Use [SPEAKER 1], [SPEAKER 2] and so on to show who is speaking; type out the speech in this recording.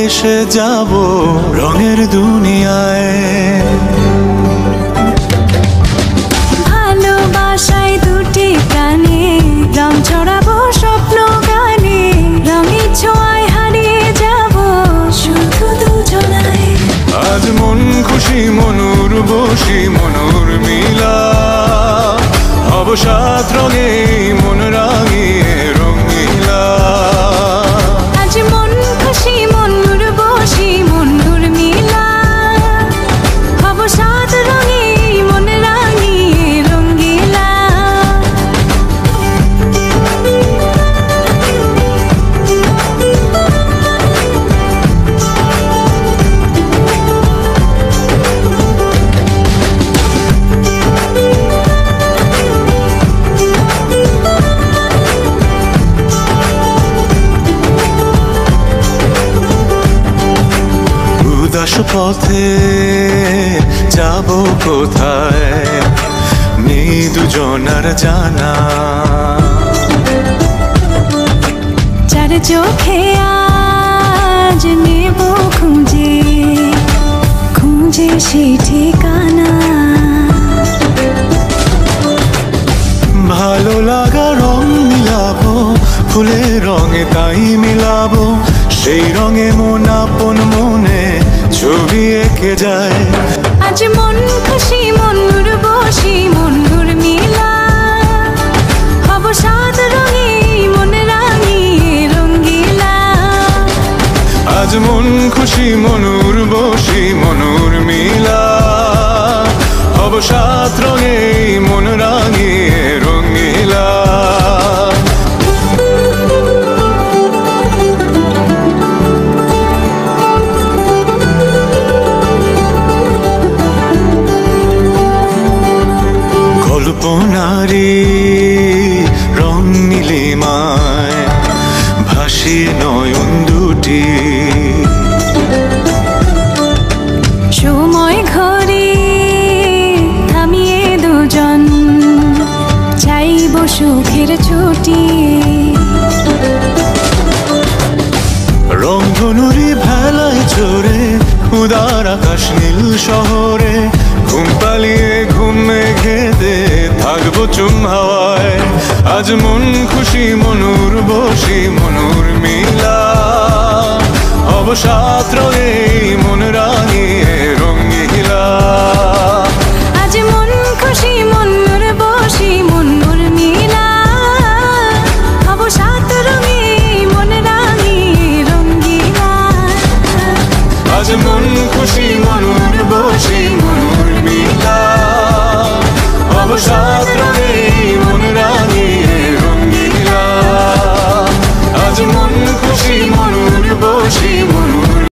[SPEAKER 1] ভেসে যাব রঙের দুনিয়ায়।
[SPEAKER 2] ভালোবাসায় দুটি প্রাণে রং ছড়াবো স্বপ্ন গানে, রঙের ছোঁয়ায় হারিয়ে যাব শুধু দুজনায়।
[SPEAKER 1] আজ মন খুশি মনুর বসি মনুর মিলা, অবসাদ রঙে মন রাঙিয়ে রঙিলা।
[SPEAKER 2] আজ মন খুশি মনুর বসি মনুর মিলা, অবসাদ রঙে মন রাঙিয়ে রঙিলা।
[SPEAKER 1] উদাস পথে যাব কোথায় নেই দুজনার জানা,
[SPEAKER 2] চার চোখে আজ নেব খুঁজে খুঁজে সেই ঠিকানা।
[SPEAKER 1] ভালো লাগা রং মিলাবো ফুলের রঙে তাই মিলাবো, সেই রঙে মন আপন মনে ছবি এঁকে যায়।
[SPEAKER 2] আজ মন খুশি মনুর বসি মনুর মিলা, অবসাদ রঙে মন রাঙিয়ে রঙিলা।
[SPEAKER 1] আজ মন খুশি মনুর বসি মনুর মিলা, অবসাদ রঙে মন রাঙিয়ে রঙিলা। কল্পনারি রং নীলিমায় ভাসিয়ে নয়ন দুটি,
[SPEAKER 2] সময় ঘরে থামিয়ে দুজন চাইব সুখের ছুটি।
[SPEAKER 1] রংধনুরি ভেলায় চড়ে উদার আকাশ নীল শহরে, ঘুম পালিয়ে ঘুম মেঘেতে থাকবো চুম হাওয়ায়। আজ মন খুশি মনুর বসি মনুর মিলা, অবসাদ রঙে মন রাঙিয়ে রঙিলা।
[SPEAKER 2] আজ মন খুশি মনুর বসি মনুর মিলা, অবসাদ রঙে মন রাঙিয়ে রঙিলা।
[SPEAKER 1] আজ মন খুশি মনুর বসি মনুর মিলা, অবসাদ